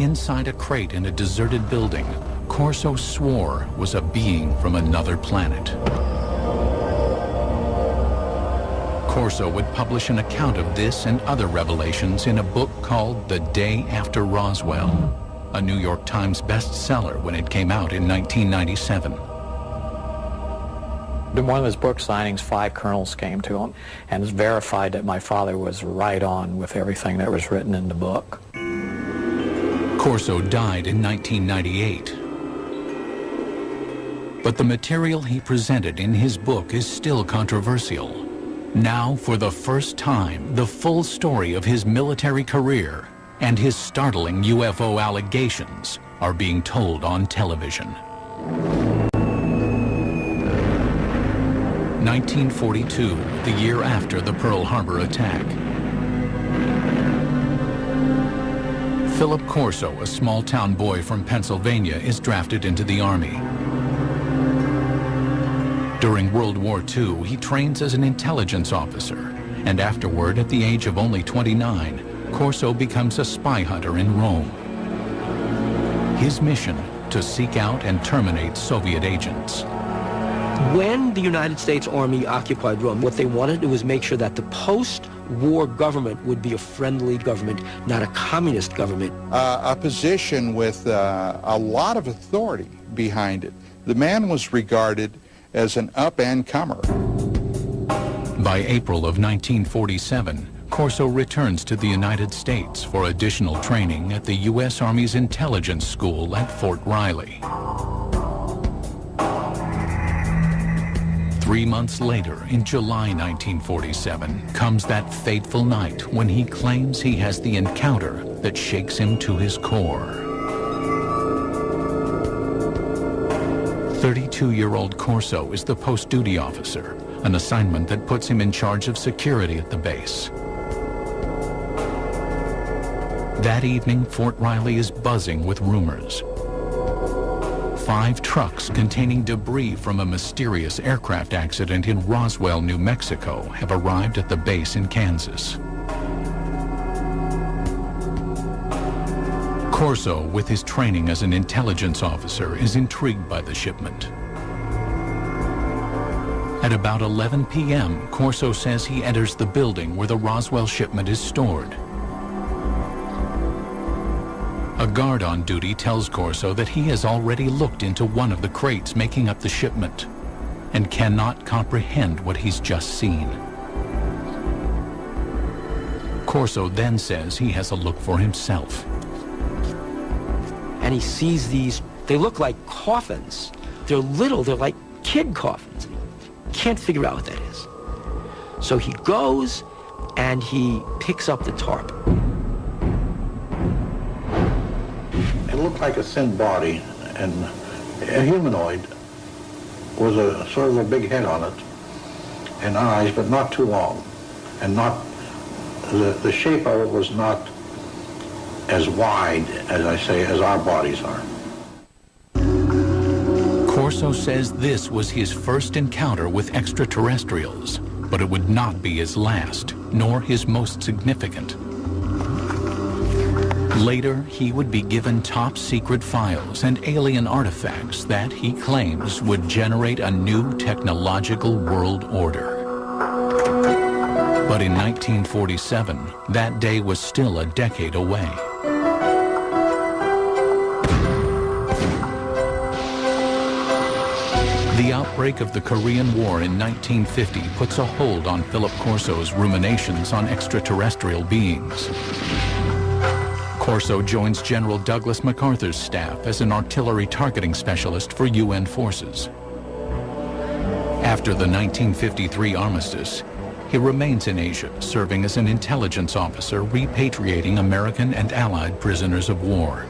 inside a crate in a deserted building, Corso swore was a being from another planet. Corso would publish an account of this and other revelations in a book called The Day After Roswell, a New York Times bestseller when it came out in 1997. In one of his book signings, 5 colonels came to him and verified that my father was right on with everything that was written in the book. Corso died in 1998. But the material he presented in his book is still controversial. Now, for the first time, the full story of his military career and his startling UFO allegations are being told on television. 1942, the year after the Pearl Harbor attack. Philip Corso, a small-town boy from Pennsylvania, is drafted into the Army. During World War II, he trains as an intelligence officer, and afterward, at the age of only 29, Corso becomes a spy hunter in Rome. His mission, to seek out and terminate Soviet agents. When the United States Army occupied Rome, what they wanted to do was make sure that the post-war government would be a friendly government, not a communist government. A position with a lot of authority behind it. The man was regarded as an up-and-comer. By April of 1947, Corso returns to the United States for additional training at the U.S. Army's intelligence school at Fort Riley. 3 months later, in July 1947, comes that fateful night when he claims he has the encounter that shakes him to his core. 32-year-old Corso is the post-duty officer, an assignment that puts him in charge of security at the base. That evening, Fort Riley is buzzing with rumors. 5 trucks containing debris from a mysterious aircraft accident in Roswell, New Mexico, have arrived at the base in Kansas. Corso, with his training as an intelligence officer, is intrigued by the shipment. At about 11 p.m., Corso says he enters the building where the Roswell shipment is stored. A guard on duty tells Corso that he has already looked into one of the crates making up the shipment and cannot comprehend what he's just seen. Corso then says he has a look for himself. And he sees these, they look like coffins. They're little, they're like kid coffins. Can't figure out what that is. So he goes and he picks up the tarp. It looked like a thin body, and a humanoid was a sort of a big head on it, and eyes, but not too long, and not, the shape of it was not as wide, as I say, as our bodies are. Corso says this was his first encounter with extraterrestrials, but it would not be his last, nor his most significant. Later, he would be given top-secret files and alien artifacts that, he claims, would generate a new technological world order. But in 1947, that day was still a decade away. The outbreak of the Korean War in 1950 puts a hold on Philip Corso's ruminations on extraterrestrial beings. Corso joins General Douglas MacArthur's staff as an artillery targeting specialist for UN forces. After the 1953 armistice, he remains in Asia, serving as an intelligence officer, repatriating American and Allied prisoners of war.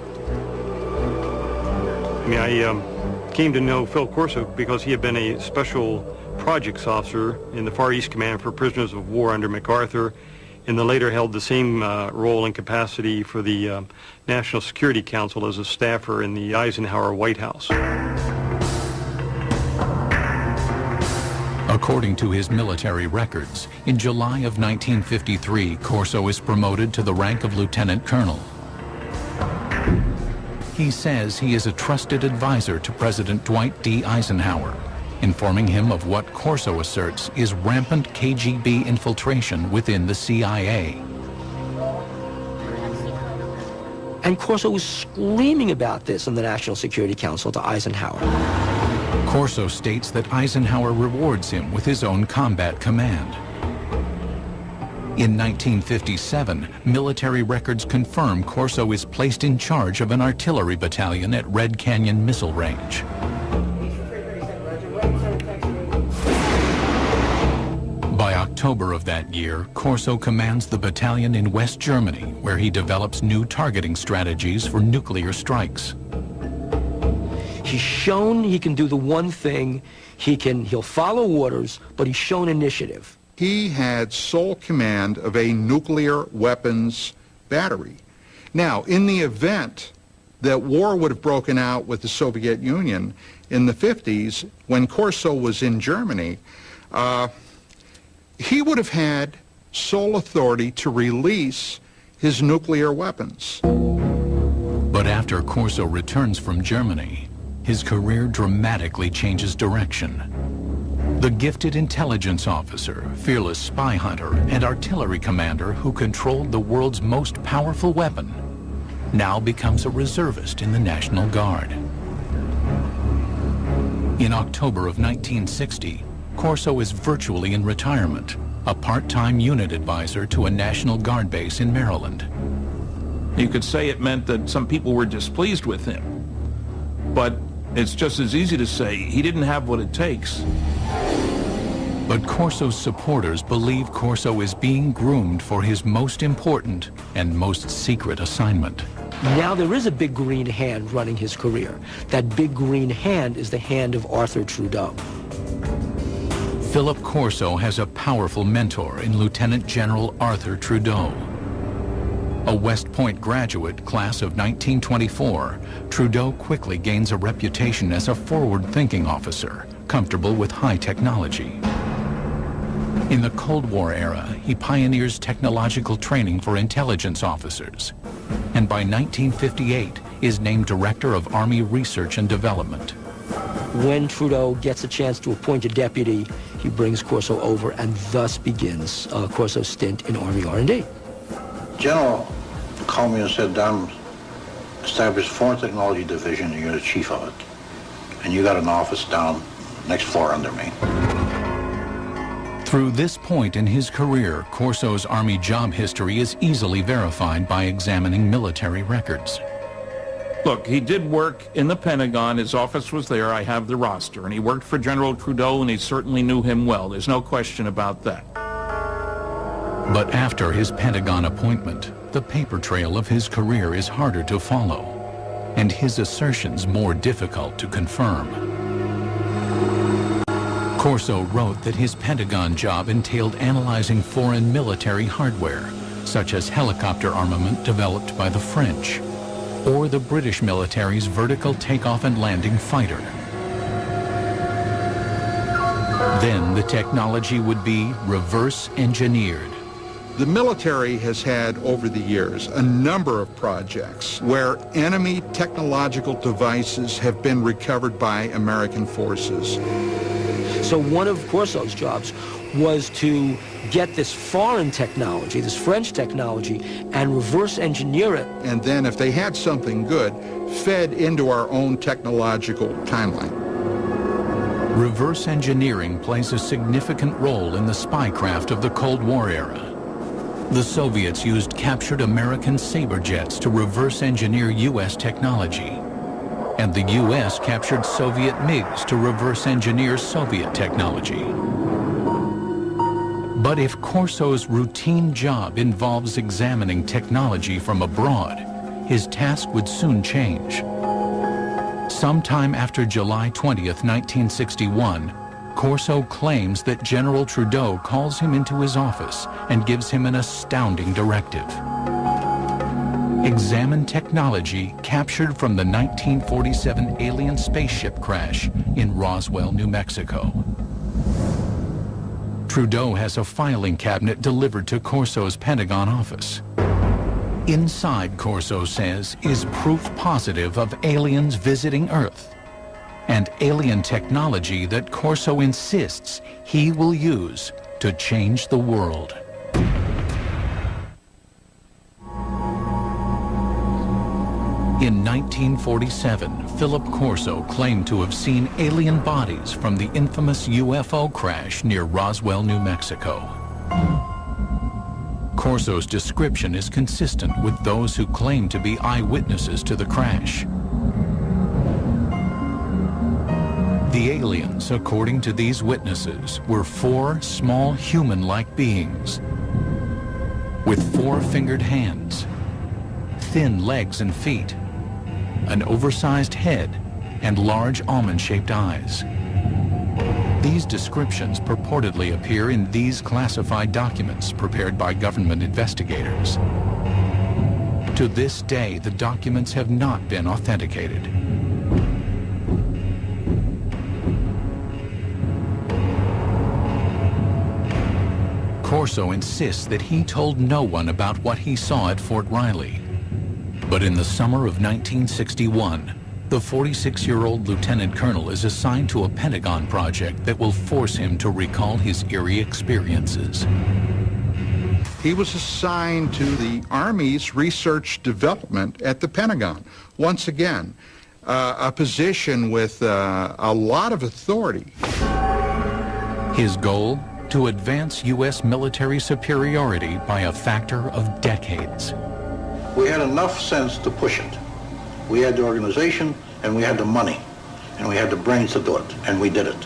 I came to know Phil Corso because he had been a special projects officer in the Far East Command for prisoners of war under MacArthur, and then later held the same role and capacity for the National Security Council as a staffer in the Eisenhower White House. According to his military records, in July of 1953, Corso is promoted to the rank of lieutenant colonel. He says he is a trusted advisor to President Dwight D. Eisenhower, informing him of what Corso asserts is rampant KGB infiltration within the CIA. And Corso was screaming about this in the National Security Council to Eisenhower. Corso states that Eisenhower rewards him with his own combat command. In 1957, military records confirm Corso is placed in charge of an artillery battalion at Red Canyon Missile Range. By October of that year, Corso commands the battalion in West Germany, where he develops new targeting strategies for nuclear strikes. He's shown he can do the one thing, he'll follow orders, but he's shown initiative. He had sole command of a nuclear weapons battery. Now, in the event that war would have broken out with the Soviet Union in the 50s, when Corso was in Germany, he would have had sole authority to release his nuclear weapons. But after Corso returns from Germany, his career dramatically changes direction. The gifted intelligence officer, fearless spy hunter, and artillery commander who controlled the world's most powerful weapon now becomes a reservist in the National Guard. In October of 1960, Corso is virtually in retirement, a part-time unit advisor to a National Guard base in Maryland. You could say it meant that some people were displeased with him, but it's just as easy to say he didn't have what it takes. But Corso's supporters believe Corso is being groomed for his most important and most secret assignment. Now there is a big green hand running his career. That big green hand is the hand of Arthur Trudeau. Philip Corso has a powerful mentor in Lieutenant General Arthur Trudeau. A West Point graduate, class of 1924, Trudeau quickly gains a reputation as a forward-thinking officer, comfortable with high technology. In the Cold War era, he pioneers technological training for intelligence officers, and by 1958 is named Director of Army Research and Development. When Trudeau gets a chance to appoint a deputy, he brings Corso over, and thus begins Corso's stint in Army R&D. General called me and said, "Don, established Foreign Technology Division, and you're the chief of it. And you got an office down next floor under me." Through this point in his career, Corso's Army job history is easily verified by examining military records. Look, he did work in the Pentagon. His office was there. I have the roster. And he worked for General Trudeau, and he certainly knew him well. There's no question about that. But after his Pentagon appointment, the paper trail of his career is harder to follow, and his assertions more difficult to confirm. Corso wrote that his Pentagon job entailed analyzing foreign military hardware, such as helicopter armament developed by the French, or the British military's vertical takeoff and landing fighter. Then the technology would be reverse engineered. The military has had, over the years, a number of projects where enemy technological devices have been recovered by American forces. So one of Corso's jobs was to get this foreign technology, this French technology, and reverse engineer it. And then if they had something good, fed into our own technological timeline. Reverse engineering plays a significant role in the spycraft of the Cold War era. The Soviets used captured American Sabre jets to reverse engineer U.S. technology, and the U.S. captured Soviet MiGs to reverse engineer Soviet technology. But if Corso's routine job involves examining technology from abroad, his task would soon change. Sometime after July 20th, 1961, Corso claims that General Trudeau calls him into his office and gives him an astounding directive. Examine technology captured from the 1947 alien spaceship crash in Roswell, New Mexico. Trudeau has a filing cabinet delivered to Corso's Pentagon office. Inside, Corso says, is proof positive of aliens visiting Earth, and alien technology that Corso insists he will use to change the world. In 1947, Philip Corso claimed to have seen alien bodies from the infamous UFO crash near Roswell, New Mexico. Corso's description is consistent with those who claim to be eyewitnesses to the crash. The aliens, according to these witnesses, were 4 small human-like beings with 4-fingered hands, thin legs and feet, an oversized head, and large almond-shaped eyes. These descriptions purportedly appear in these classified documents prepared by government investigators. To this day, the documents have not been authenticated. Corso insists that he told no one about what he saw at Fort Riley. But in the summer of 1961, the 46-year-old lieutenant colonel is assigned to a Pentagon project that will force him to recall his eerie experiences. He was assigned to the Army's research development at the Pentagon. Once again, a position with a lot of authority. His goal? To advance U.S. military superiority by a factor of decades. We had enough sense to push it. We had the organization, and we had the money, and we had the brains to do it, and we did it.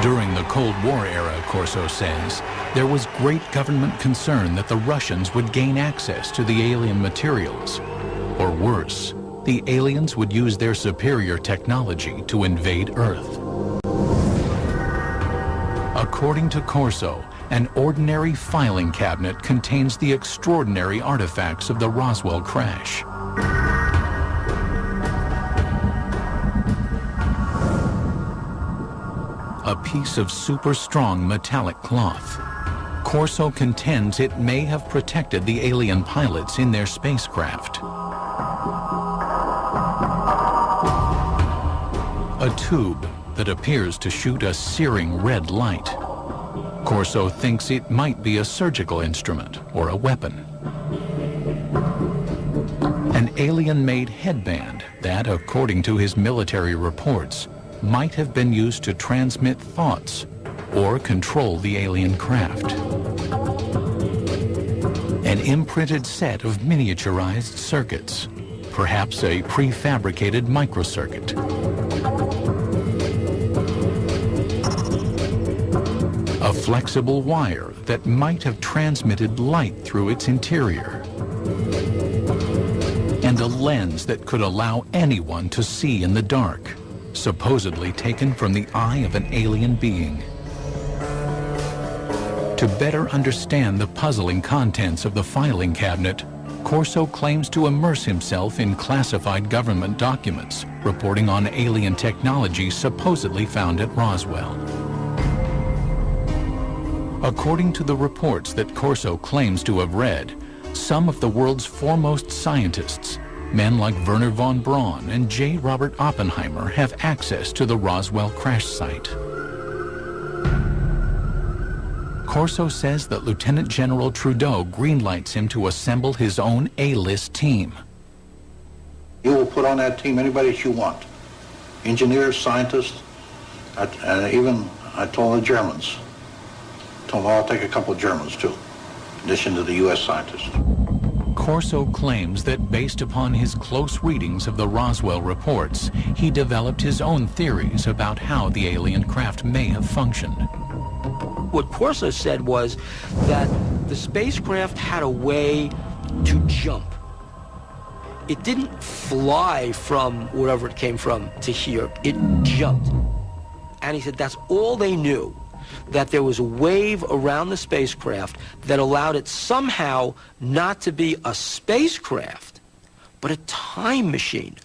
During the Cold War era, Corso says, there was great government concern that the Russians would gain access to the alien materials. Or worse, the aliens would use their superior technology to invade Earth. According to Corso, an ordinary filing cabinet contains the extraordinary artifacts of the Roswell crash. A piece of super strong metallic cloth. Corso contends it may have protected the alien pilots in their spacecraft. A tube that appears to shoot a searing red light. Corso thinks it might be a surgical instrument or a weapon. An alien-made headband that, according to his military reports, might have been used to transmit thoughts or control the alien craft. An imprinted set of miniaturized circuits, perhaps a prefabricated microcircuit. A flexible wire that might have transmitted light through its interior. And a lens that could allow anyone to see in the dark, supposedly taken from the eye of an alien being. To better understand the puzzling contents of the filing cabinet, Corso claims to immerse himself in classified government documents reporting on alien technology supposedly found at Roswell. According to the reports that Corso claims to have read, some of the world's foremost scientists, men like Wernher von Braun and J. Robert Oppenheimer, have access to the Roswell crash site. Corso says that Lieutenant General Trudeau greenlights him to assemble his own A-list team. You will put on that team anybody that you want. Engineers, scientists, and even I told the Germans. I'll take a couple of Germans, too, in addition to the U.S. scientists. Corso claims that based upon his close readings of the Roswell reports, he developed his own theories about how the alien craft may have functioned. What Corso said was that the spacecraft had a way to jump. It didn't fly from wherever it came from to here. It jumped. And he said that's all they knew, that there was a wave around the spacecraft that allowed it somehow not to be a spacecraft, but a time machine.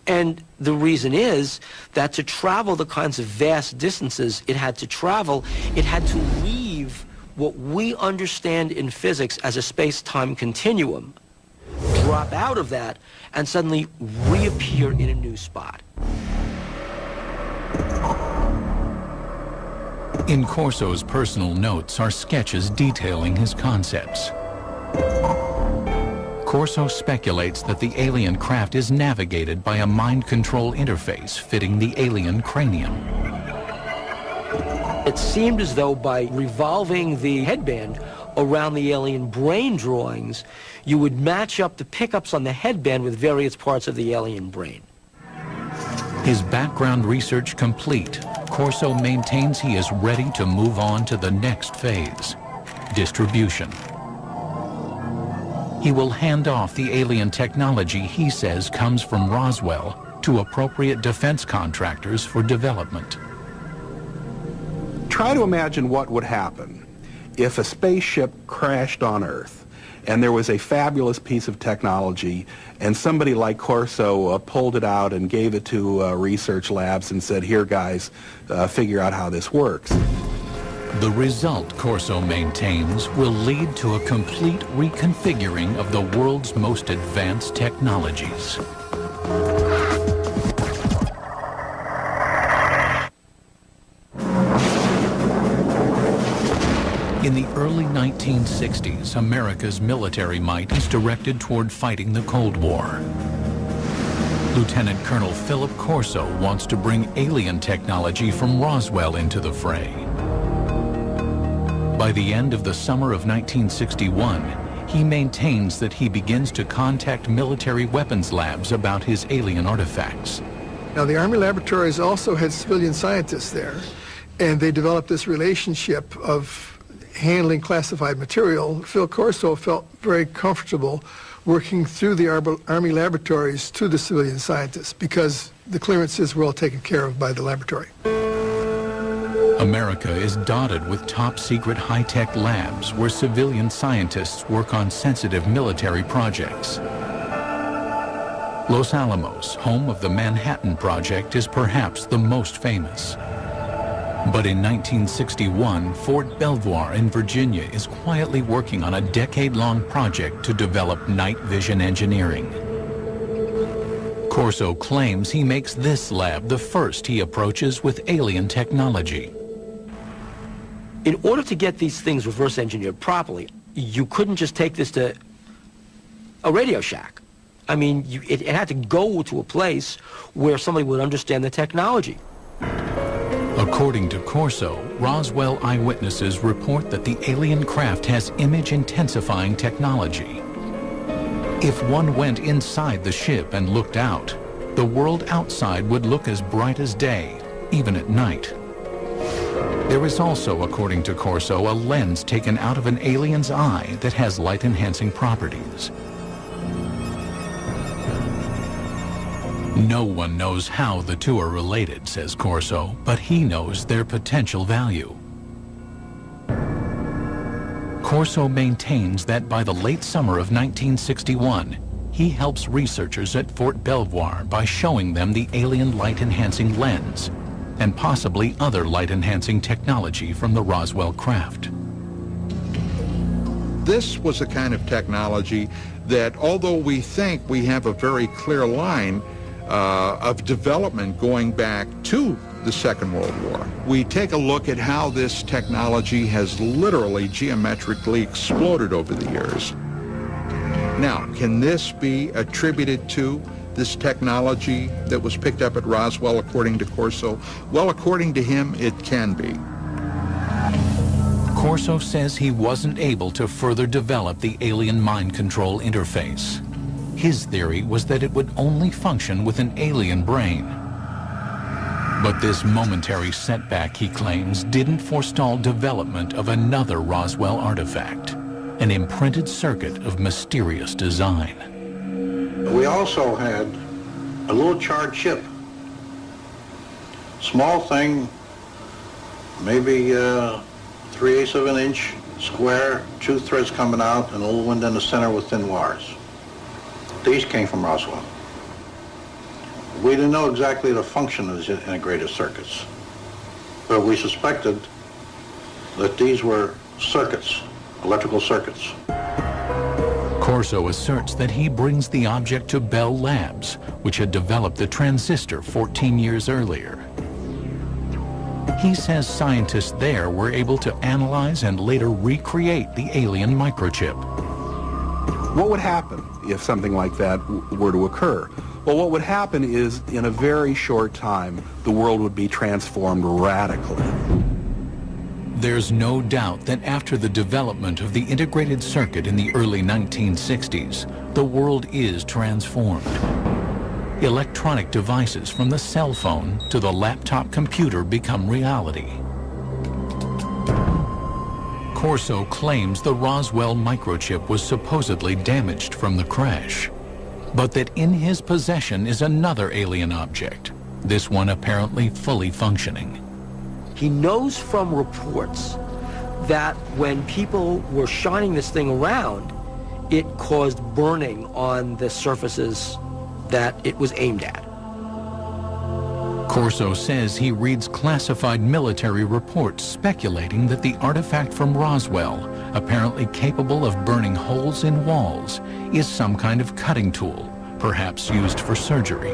And the reason is that to travel the kinds of vast distances it had to travel, it had to leave what we understand in physics as a space-time continuum, drop out of that, and suddenly reappear in a new spot. In Corso's personal notes are sketches detailing his concepts. Corso speculates that the alien craft is navigated by a mind control interface fitting the alien cranium. It seemed as though by revolving the headband around the alien brain drawings, you would match up the pickups on the headband with various parts of the alien brain. His background research complete, Corso maintains he is ready to move on to the next phase, distribution. He will hand off the alien technology he says comes from Roswell to appropriate defense contractors for development. Try to imagine what would happen if a spaceship crashed on Earth and there was a fabulous piece of technology and somebody like Corso pulled it out and gave it to research labs and said, here guys, figure out how this works. The result, Corso maintains, will lead to a complete reconfiguring of the world's most advanced technologies. In the early 1960s, America's military might is directed toward fighting the Cold War. Lieutenant Colonel Philip Corso wants to bring alien technology from Roswell into the fray. By the end of the summer of 1961, he maintains that he begins to contact military weapons labs about his alien artifacts. Now, the Army laboratories also had civilian scientists there, and they developed this relationship of handling classified material. Phil Corso felt very comfortable working through the Army laboratories to the civilian scientists because the clearances were all taken care of by the laboratory. America is dotted with top-secret high-tech labs where civilian scientists work on sensitive military projects. Los Alamos, home of the Manhattan Project, is perhaps the most famous. But in 1961, Fort Belvoir in Virginia is quietly working on a decade-long project to develop night vision engineering. Corso claims he makes this lab the first he approaches with alien technology. In order to get these things reverse engineered properly, you couldn't just take this to a Radio Shack. I mean, it had to go to a place where somebody would understand the technology. According to Corso, Roswell eyewitnesses report that the alien craft has image-intensifying technology. If one went inside the ship and looked out, the world outside would look as bright as day, even at night. There is also, according to Corso, a lens taken out of an alien's eye that has light-enhancing properties. No one knows how the two are related, says Corso, but he knows their potential value. Corso maintains that by the late summer of 1961, he helps researchers at Fort Belvoir by showing them the alien light-enhancing lens and possibly other light-enhancing technology from the Roswell craft. This was a kind of technology that, although we think we have a very clear line of development going back to the Second World War, we take a look at how this technology has literally geometrically exploded over the years. Now, can this be attributed to this technology that was picked up at Roswell, according to Corso? Well, according to him, it can be. Corso says he wasn't able to further develop the alien mind control interface. His theory was that it would only function with an alien brain. But this momentary setback, he claims, didn't forestall development of another Roswell artifact, an imprinted circuit of mysterious design. We also had a little charred chip. Small thing, maybe 3/8 of an inch square, two threads coming out, and a little window in the center with thin wires. These came from Roswell. We didn't know exactly the function of these integrated circuits, but we suspected that these were circuits, electrical circuits. Corso asserts that he brings the object to Bell Labs, which had developed the transistor 14 years earlier. He says scientists there were able to analyze and later recreate the alien microchip. What would happen if something like that were to occur? Well, what would happen is, in a very short time, the world would be transformed radically. There's no doubt that after the development of the integrated circuit in the early 1960s, the world is transformed. Electronic devices from the cell phone to the laptop computer become reality. Corso claims the Roswell microchip was supposedly damaged from the crash, but that in his possession is another alien object, this one apparently fully functioning. He knows from reports that when people were shining this thing around, it caused burning on the surfaces that it was aimed at. Corso says he reads classified military reports speculating that the artifact from Roswell, apparently capable of burning holes in walls, is some kind of cutting tool, perhaps used for surgery.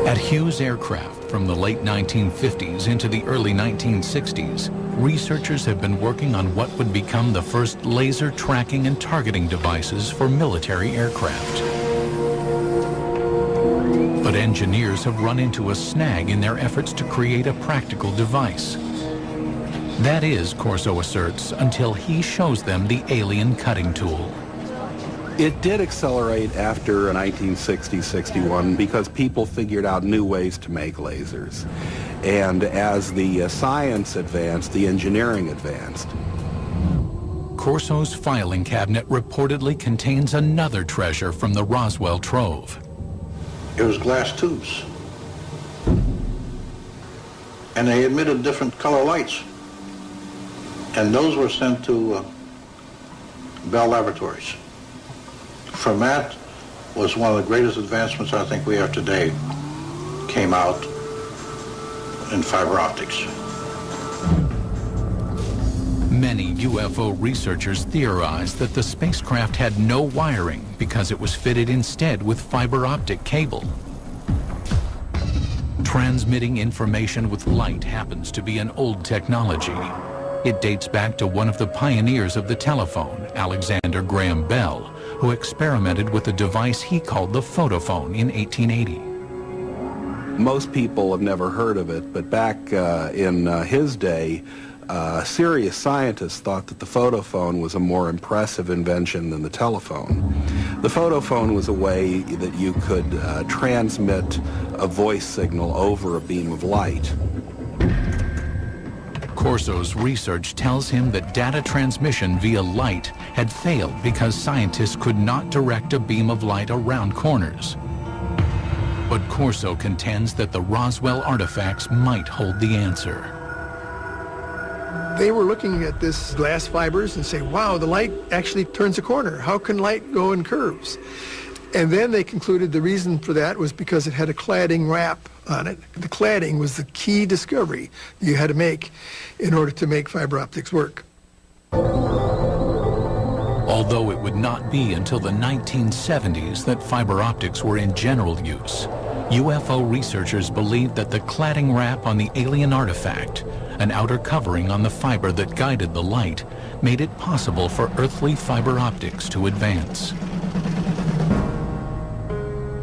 At Hughes Aircraft from the late 1950s into the early 1960s, researchers have been working on what would become the first laser tracking and targeting devices for military aircraft. But engineers have run into a snag in their efforts to create a practical device. That is, Corso asserts, until he shows them the alien cutting tool. It did accelerate after 1960-61 because people figured out new ways to make lasers. And as the science advanced, the engineering advanced. Corso's filing cabinet reportedly contains another treasure from the Roswell trove. It was glass tubes. And they emitted different color lights. And those were sent to Bell Laboratories. From that was one of the greatest advancements I think we have today, came out in fiber optics. Many UFO researchers theorize that the spacecraft had no wiring because it was fitted instead with fiber optic cable. Transmitting information with light happens to be an old technology. It dates back to one of the pioneers of the telephone, Alexander Graham Bell, who experimented with a device he called the photophone in 1880. Most people have never heard of it, but back in his day, serious scientists thought that the photophone was a more impressive invention than the telephone. The photophone was a way that you could transmit a voice signal over a beam of light. Corso's research tells him that data transmission via light had failed because scientists could not direct a beam of light around corners. But Corso contends that the Roswell artifacts might hold the answer. They were looking at this glass fibers and say, wow, the light actually turns a corner. How can light go in curves? And then they concluded the reason for that was because it had a cladding wrap on it. The cladding was the key discovery you had to make in order to make fiber optics work. Although it would not be until the 1970s that fiber optics were in general use, UFO researchers believed that the cladding wrap on the alien artifact, an outer covering on the fiber that guided the light, made it possible for earthly fiber optics to advance.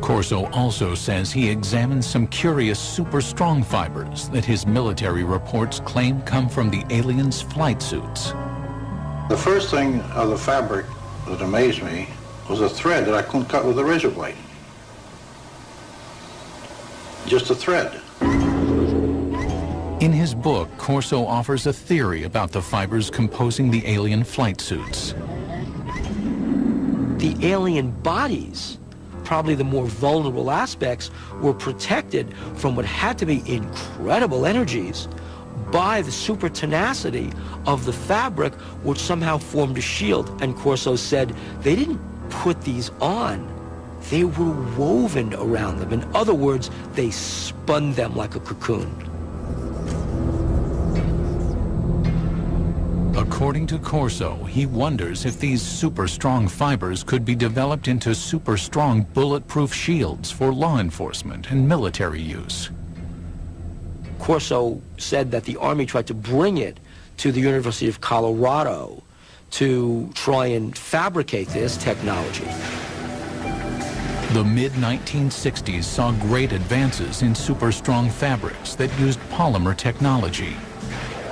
Corso also says he examined some curious super strong fibers that his military reports claim come from the aliens' flight suits. The first thing of the fabric that amazed me was a thread that I couldn't cut with a razor blade. Just a thread. In his book, Corso offers a theory about the fibers composing the alien flight suits. The alien bodies, probably the more vulnerable aspects, were protected from what had to be incredible energies by the super tenacity of the fabric, which somehow formed a shield. And Corso said they didn't put these on, they were woven around them. In other words, they spun them like a cocoon. According to Corso, he wonders if these super strong fibers could be developed into super strong bulletproof shields for law enforcement and military use. Corso said that the Army tried to bring it to the University of Colorado to try and fabricate this technology. The mid-1960s saw great advances in super strong fabrics that used polymer technology,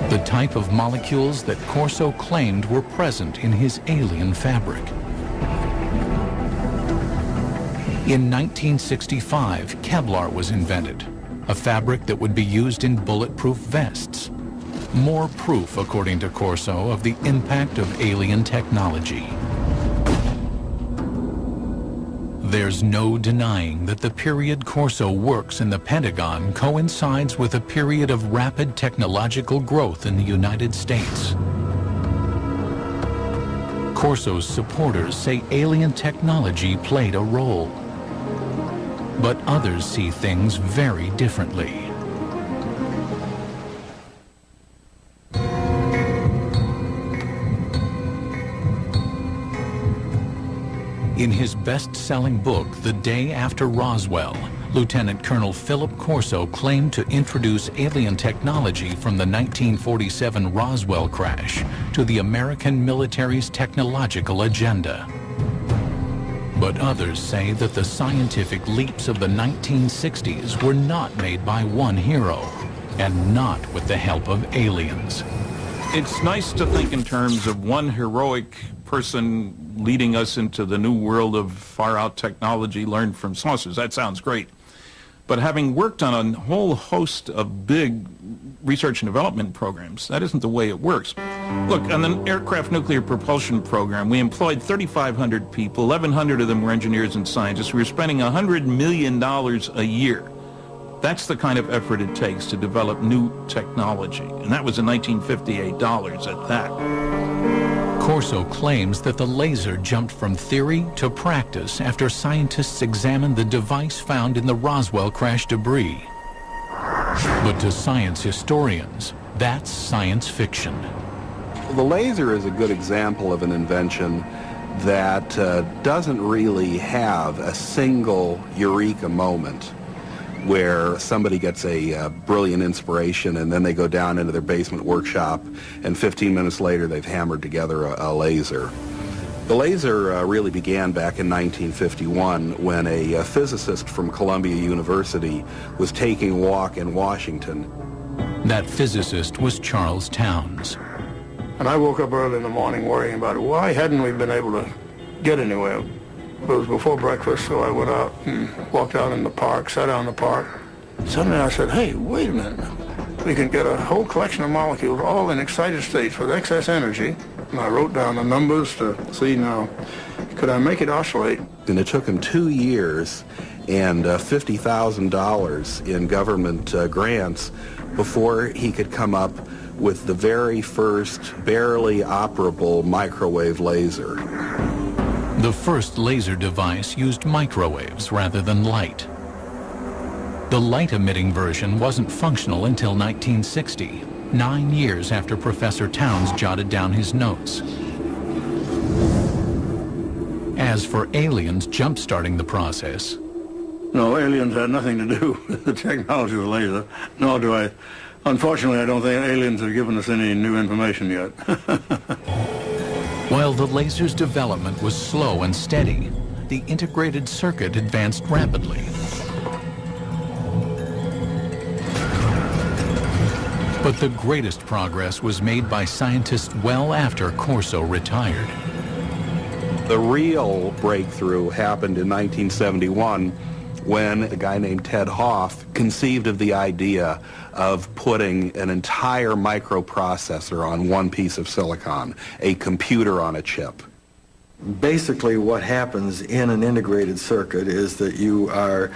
the type of molecules that Corso claimed were present in his alien fabric. In 1965, Kevlar was invented, a fabric that would be used in bulletproof vests. More proof, according to Corso, of the impact of alien technology. There's no denying that the period Corso works in the Pentagon coincides with a period of rapid technological growth in the United States. Corso's supporters say alien technology played a role, but others see things very differently. In his best-selling book, The Day After Roswell, Lieutenant Colonel Philip Corso claimed to introduce alien technology from the 1947 Roswell crash to the American military's technological agenda. But others say that the scientific leaps of the 1960s were not made by one hero, and not with the help of aliens. It's nice to think in terms of one heroic person leading us into the new world of far-out technology learned from saucers. That sounds great. But having worked on a whole host of big research and development programs, that isn't the way it works. Look, on the aircraft nuclear propulsion program, we employed 3,500 people. 1,100 of them were engineers and scientists. We were spending $100 million a year. That's the kind of effort it takes to develop new technology. And that was in 1958 dollars at that. Corso claims that the laser jumped from theory to practice after scientists examined the device found in the Roswell crash debris. But to science historians, that's science fiction. The laser is a good example of an invention that doesn't really have a single eureka moment where somebody gets a brilliant inspiration and then they go down into their basement workshop and 15 minutes later they've hammered together a laser. The laser really began back in 1951 when a physicist from Columbia University was taking a walk in Washington. That physicist was Charles Towns. And I woke up early in the morning worrying about why hadn't we been able to get anywhere. It was before breakfast, so I went out and walked out in the park, sat down in the park. Suddenly I said, hey, wait a minute. We can get a whole collection of molecules all in excited states with excess energy. And I wrote down the numbers to see now, could I make it oscillate? And it took him 2 years and $50,000 in government grants before he could come up with the very first barely operable microwave laser. The first laser device used microwaves rather than light. The light-emitting version wasn't functional until 1960, 9 years after Professor Towns jotted down his notes. As for aliens jump-starting the process, No, aliens had nothing to do with the technology of the laser, nor do I. Unfortunately, I don't think aliens have given us any new information yet. while the laser's development was slow and steady, the integrated circuit advanced rapidly. But the greatest progress was made by scientists well after Corso retired. The real breakthrough happened in 1971 when a guy named Ted Hoff conceived of the idea of putting an entire microprocessor on one piece of silicon, a computer on a chip. Basically what happens in an integrated circuit is that you are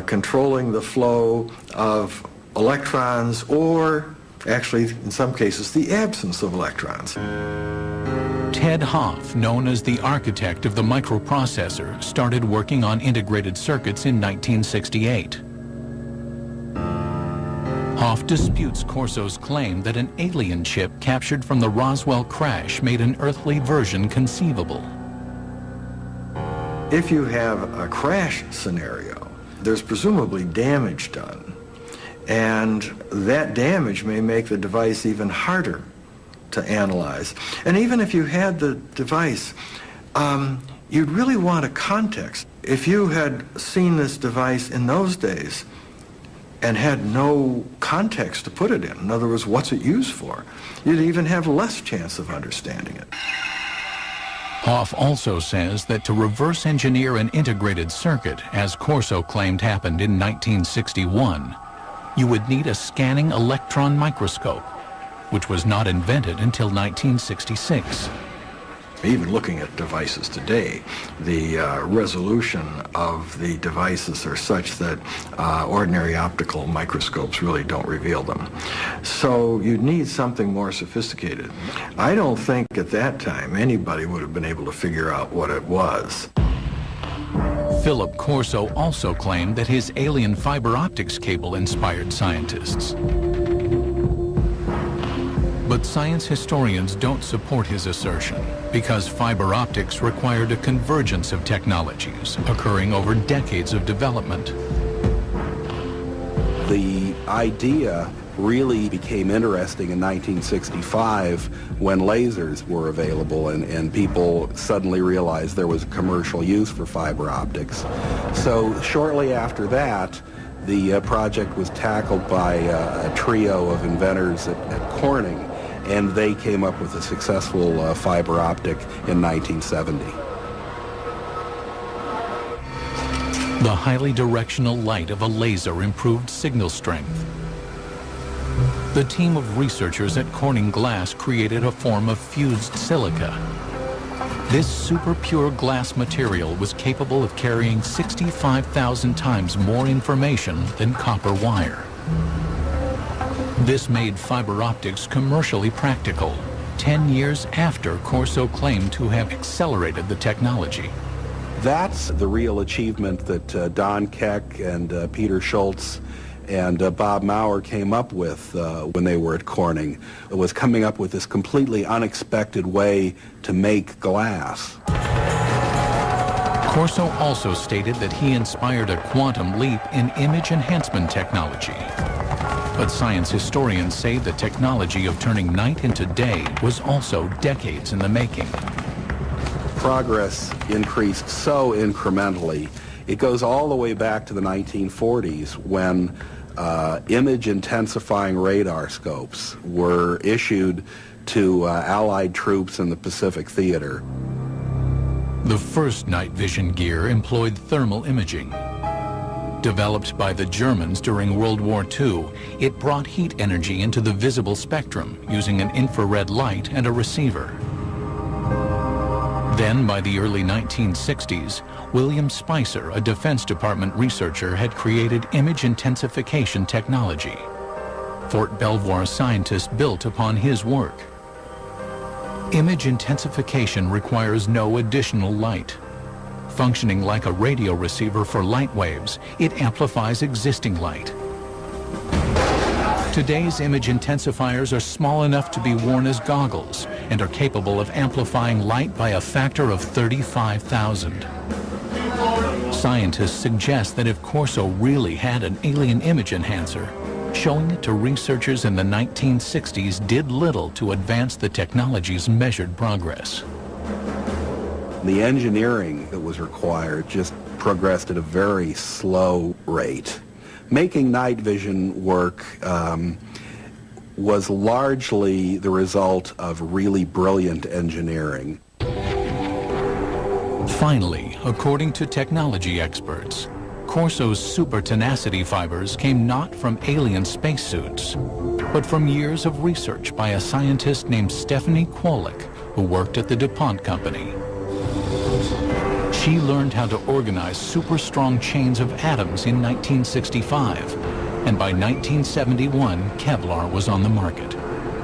controlling the flow of electrons, or actually in some cases the absence of electrons. Ted Hoff, known as the architect of the microprocessor, started working on integrated circuits in 1968. Hoff disputes Corso's claim that an alien ship captured from the Roswell crash made an earthly version conceivable. If you have a crash scenario, there's presumably damage done, and that damage may make the device even harder to analyze. And even if you had the device, you'd really want a context. If you had seen this device in those days and had no context to put it in other words, what's it used for, you'd even have less chance of understanding it. Hoff also says that to reverse engineer an integrated circuit, as Corso claimed happened in 1961, you would need a scanning electron microscope, which was not invented until 1966. Even looking at devices today, the resolution of the devices are such that ordinary optical microscopes really don't reveal them. So you'd need something more sophisticated. I don't think at that time anybody would have been able to figure out what it was. Philip Corso also claimed that his alien fiber optics cable inspired scientists. But science historians don't support his assertion because fiber optics required a convergence of technologies occurring over decades of development. The idea really became interesting in 1965 when lasers were available and people suddenly realized there was commercial use for fiber optics. So shortly after that, the project was tackled by a trio of inventors at Corning, and they came up with a successful fiber optic in 1970. The highly directional light of a laser improved signal strength. The team of researchers at Corning Glass created a form of fused silica. This super pure glass material was capable of carrying 65,000 times more information than copper wire. This made fiber optics commercially practical, 10 years after Corso claimed to have accelerated the technology. That's the real achievement that Don Keck and Peter Schultz and Bob Maurer came up with when they were at Corning. It was coming up with this completely unexpected way to make glass. Corso also stated that he inspired a quantum leap in image enhancement technology. But science historians say the technology of turning night into day was also decades in the making. Progress increased so incrementally. It goes all the way back to the 1940s when image-intensifying radar scopes were issued to Allied troops in the Pacific Theater. The first night vision gear employed thermal imaging. Developed by the Germans during World War II, it brought heat energy into the visible spectrum using an infrared light and a receiver. Then, by the early 1960s, William Spicer, a Defense Department researcher, had created image intensification technology. Fort Belvoir scientists built upon his work. Image intensification requires no additional light. Functioning like a radio receiver for light waves, it amplifies existing light. Today's image intensifiers are small enough to be worn as goggles and are capable of amplifying light by a factor of 35,000. Scientists suggest that if Corso really had an alien image enhancer, showing it to researchers in the 1960s did little to advance the technology's measured progress. The engineering that was required just progressed at a very slow rate. Making night vision work was largely the result of really brilliant engineering. Finally, according to technology experts, Corso's super tenacity fibers came not from alien spacesuits, but from years of research by a scientist named Stephanie Kwolek, who worked at the DuPont Company. She learned how to organize super strong chains of atoms in 1965, and by 1971, Kevlar was on the market.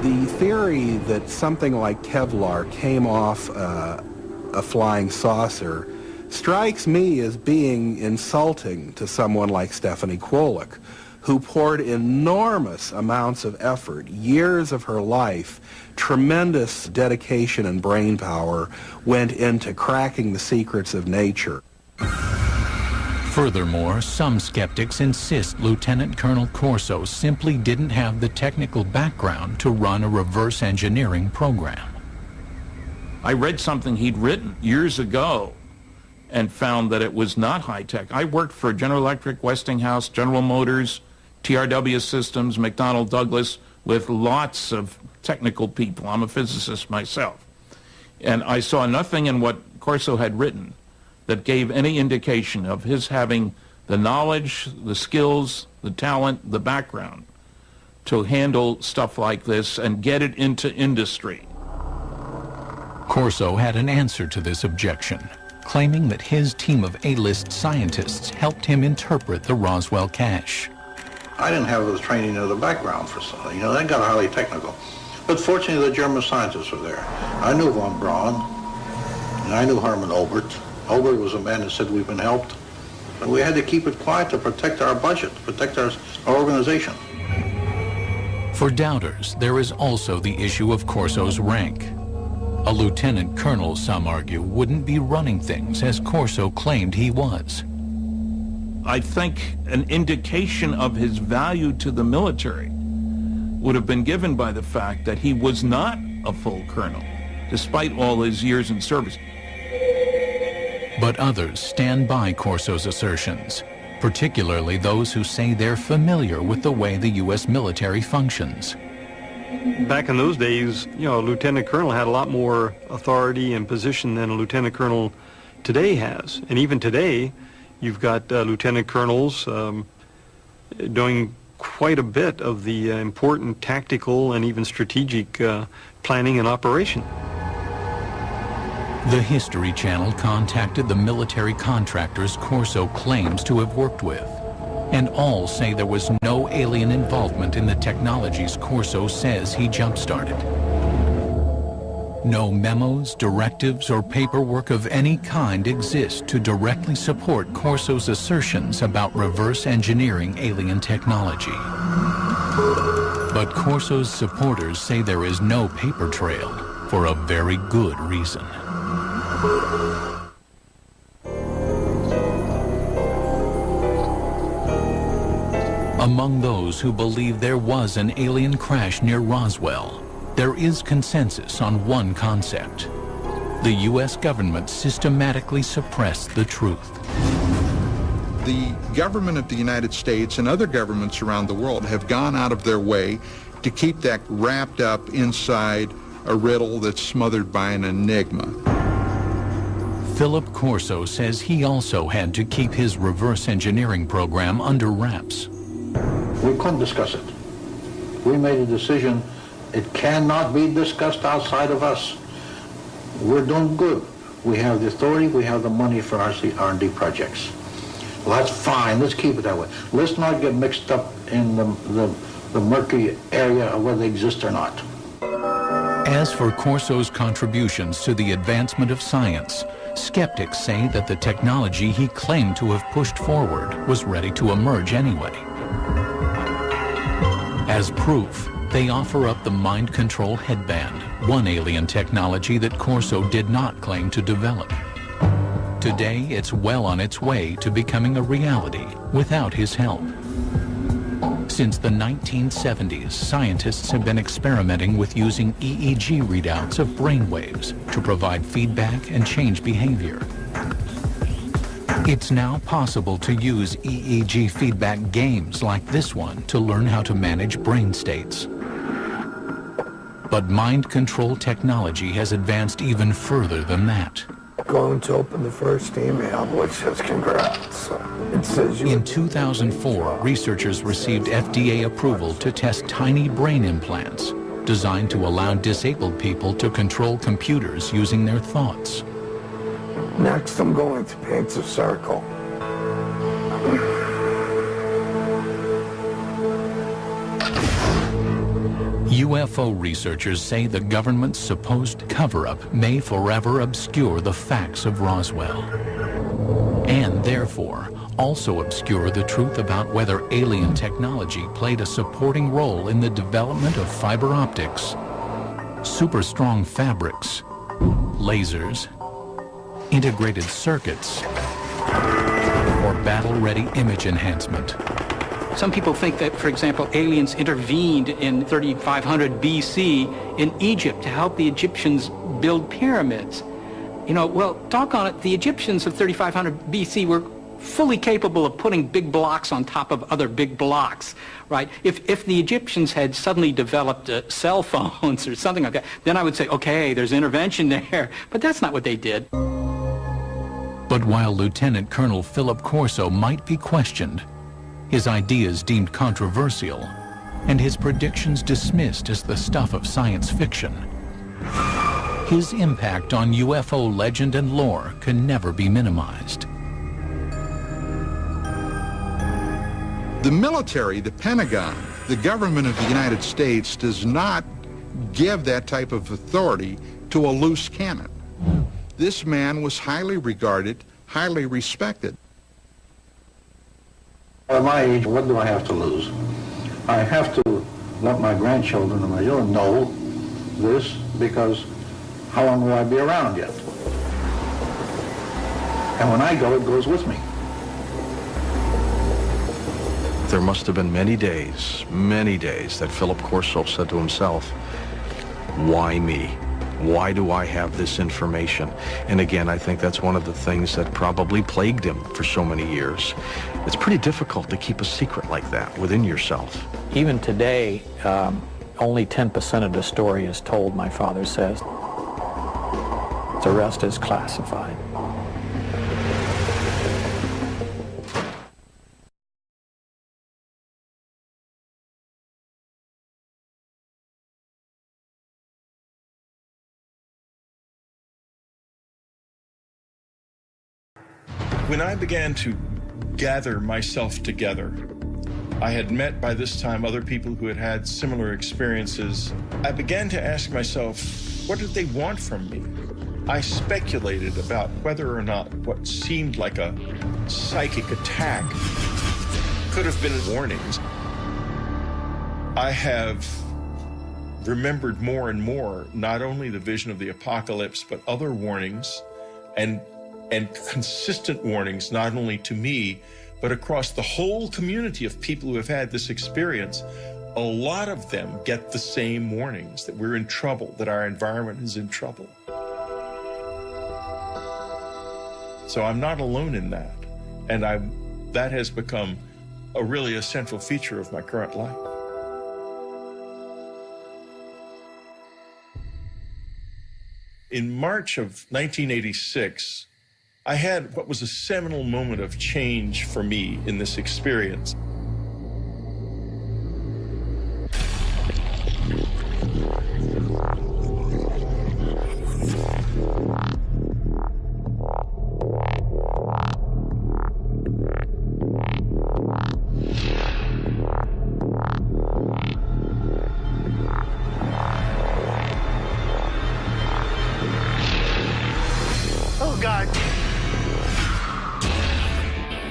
The theory that something like Kevlar came off a flying saucer strikes me as being insulting to someone like Stephanie Kwolek, who poured enormous amounts of effort, years of her life, tremendous dedication and brain power went into cracking the secrets of nature. Furthermore, some skeptics insist Lieutenant Colonel Corso simply didn't have the technical background to run a reverse engineering program. I read something he'd written years ago and found that it was not high-tech. I worked for General Electric, Westinghouse, General Motors, TRW Systems, McDonnell Douglas, with lots of technical people. I'm a physicist myself. And I saw nothing in what Corso had written that gave any indication of his having the knowledge, the skills, the talent, the background to handle stuff like this and get it into industry. Corso had an answer to this objection, claiming that his team of A-list scientists helped him interpret the Roswell cache. I didn't have the training or the background for something. You know, they got highly technical. But fortunately, the German scientists were there. I knew von Braun, and I knew Hermann Obert. Obert was a man that said we've been helped. But we had to keep it quiet to protect our budget, to protect our organization. For doubters, there is also the issue of Corso's rank. A lieutenant colonel, some argue, wouldn't be running things as Corso claimed he was. I think an indication of his value to the military would have been given by the fact that he was not a full colonel, despite all his years in service. But others stand by Corso's assertions, particularly those who say they're familiar with the way the U.S. military functions. Back in those days, you know, a lieutenant colonel had a lot more authority and position than a lieutenant colonel today has. And even today, you've got lieutenant colonels doing quite a bit of the important tactical and even strategic planning and operation. The History Channel contacted the military contractors Corso claims to have worked with, and all say there was no alien involvement in the technologies Corso says he jump-started. No memos, directives, or paperwork of any kind exist to directly support Corso's assertions about reverse engineering alien technology. But Corso's supporters say there is no paper trail for a very good reason. Among those who believe there was an alien crash near Roswell, there is consensus on one concept. The U.S. government systematically suppressed the truth. The government of the United States and other governments around the world have gone out of their way to keep that wrapped up inside a riddle that's smothered by an enigma. Philip Corso says he also had to keep his reverse engineering program under wraps. We couldn't discuss it. We made a decision. It cannot be discussed outside of us. We're doing good. We have the authority, we have the money for our R&D projects. Well, that's fine. Let's keep it that way. Let's not get mixed up in the murky area of whether they exist or not. As for Corso's contributions to the advancement of science, skeptics say that the technology he claimed to have pushed forward was ready to emerge anyway. As proof, they offer up the mind control headband, one alien technology that Corso did not claim to develop. Today, it's well on its way to becoming a reality without his help. Since the 1970s, scientists have been experimenting with using EEG readouts of brain waves to provide feedback and change behavior. It's now possible to use EEG feedback games like this one to learn how to manage brain states. But mind control technology has advanced even further than that. Going to open the first email, which says congrats. It says you... In 2004, researchers received FDA approval to test tiny brain implants designed to allow disabled people to control computers using their thoughts. Next, I'm going to paint a circle. UFO researchers say the government's supposed cover-up may forever obscure the facts of Roswell. And therefore, also obscure the truth about whether alien technology played a supporting role in the development of fiber optics, super strong fabrics, lasers, integrated circuits, or battle-ready image enhancement. Some people think that, for example, aliens intervened in 3500 BC in Egypt to help the Egyptians build pyramids. You know, well, doggone it, the Egyptians of 3500 BC were fully capable of putting big blocks on top of other big blocks, right? If the Egyptians had suddenly developed cell phones or something like that, then I would say, okay, there's intervention there. But that's not what they did. But while Lieutenant Colonel Philip Corso might be questioned, his ideas deemed controversial, and his predictions dismissed as the stuff of science fiction, his impact on UFO legend and lore can never be minimized. The military, the Pentagon, the government of the United States does not give that type of authority to a loose cannon. This man was highly regarded, highly respected. At my age, what do I have to lose? I have to let my grandchildren and my children know this, because how long will I be around yet? And when I go, it goes with me. There must have been many days that Philip Corso said to himself, why me? Why do I have this information? And again, I think that's one of the things that probably plagued him for so many years. It's pretty difficult to keep a secret like that within yourself. Even today, only 10% of the story is told, my father says. The rest is classified. When I began to gather myself together, I had met by this time other people who had had similar experiences. I began to ask myself, what did they want from me? I speculated about whether or not what seemed like a psychic attack could have been warnings. I have remembered more and more not only the vision of the apocalypse, but other warnings and consistent warnings, not only to me, but across the whole community of people who have had this experience. A lot of them get the same warnings, that we're in trouble, that our environment is in trouble. So I'm not alone in that. And that has become really a central feature of my current life. In March of 1986, I had what was a seminal moment of change for me in this experience. Oh, God.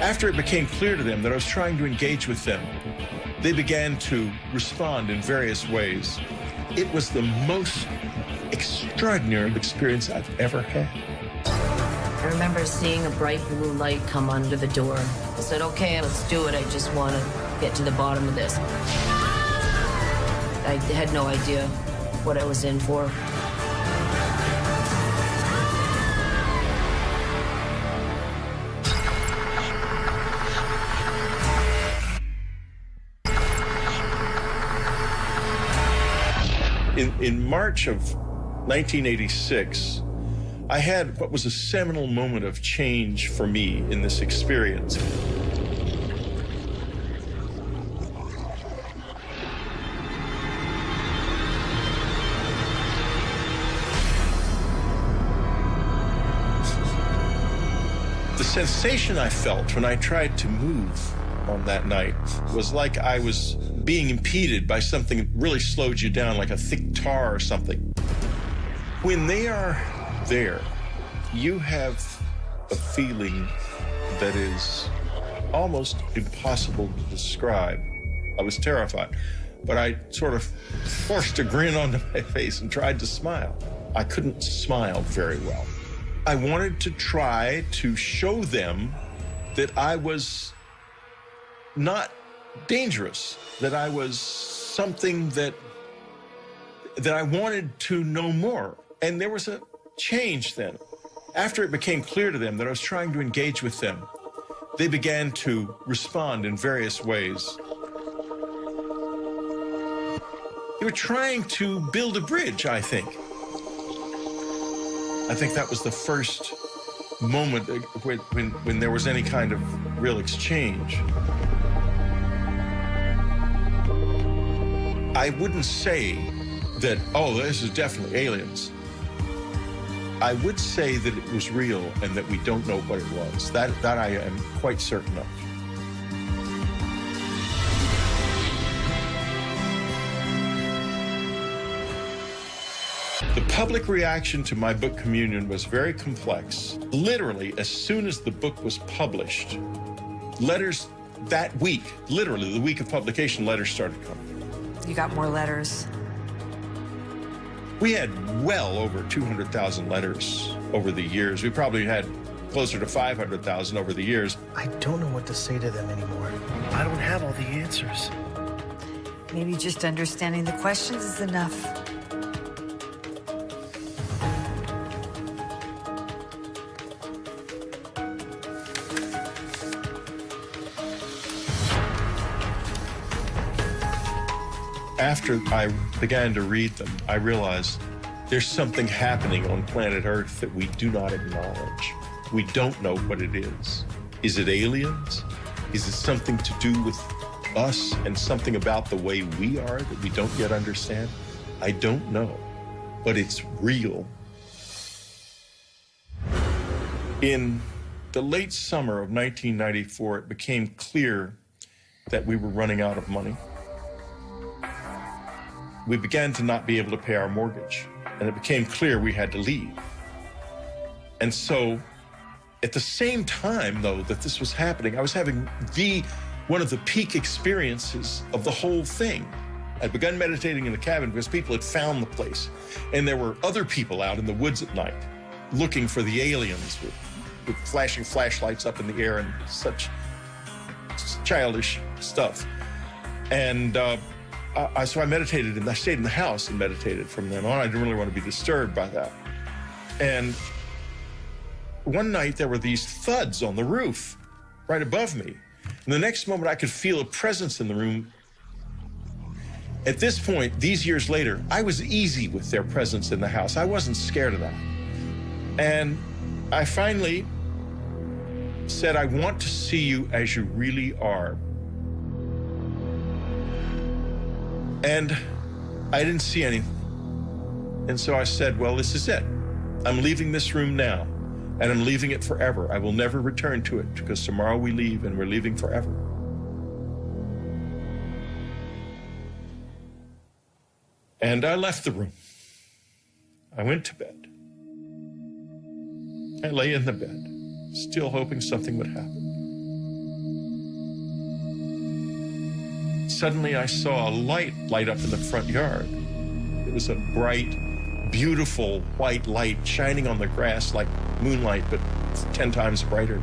After it became clear to them that I was trying to engage with them, they began to respond in various ways. It was the most extraordinary experience I've ever had. I remember seeing a bright blue light come under the door. I said, okay, let's do it. I just want to get to the bottom of this. I had no idea what I was in for. In March of 1986, I had what was a seminal moment of change for me in this experience. The sensation I felt when I tried to move on that night was like I was being impeded by something that really slowed you down, like a thick tar or something. When they are there, you have a feeling that is almost impossible to describe. I was terrified, but I sort of forced a grin onto my face and tried to smile. I couldn't smile very well. I wanted to try to show them that I was not dangerous, that I was something that I wanted to know more. And there was a change then. After it became clear to them that I was trying to engage with them, they began to respond in various ways. They were trying to build a bridge, I think. I think that was the first moment when there was any kind of real exchange. I wouldn't say that, oh, this is definitely aliens. I would say that it was real and that we don't know what it was. That I am quite certain of. The public reaction to my book Communion was very complex. Literally, as soon as the book was published, letters that week, literally the week of publication, letters started coming. You got more letters. We had well over 200,000 letters over the years. We probably had closer to 500,000 over the years. I don't know what to say to them anymore. I don't have all the answers. Maybe just understanding the questions is enough. After I began to read them, I realized there's something happening on planet Earth that we do not acknowledge. We don't know what it is. Is it aliens? Is it something to do with us and something about the way we are that we don't yet understand? I don't know, but it's real. In the late summer of 1994, it became clear that we were running out of money. We began to not be able to pay our mortgage, and it became clear we had to leave. And so, at the same time, though, that this was happening, I was having one of the peak experiences of the whole thing. I'd begun meditating in the cabin because people had found the place, and there were other people out in the woods at night looking for the aliens with flashing flashlights up in the air and such childish stuff. And so I meditated, and I stayed in the house and meditated from then on. I didn't really want to be disturbed by that. And one night there were these thuds on the roof right above me. And the next moment I could feel a presence in the room. At this point, these years later, I was easy with their presence in the house. I wasn't scared of that. And I finally said, I want to see you as you really are. And I didn't see anything. And so I said, well, this is it. I'm leaving this room now, and I'm leaving it forever. I will never return to it because tomorrow we leave and we're leaving forever. And I left the room. I went to bed. I lay in the bed, still hoping something would happen. Suddenly I saw a light light up in the front yard. It was a bright, beautiful white light shining on the grass like moonlight, but 10 times brighter.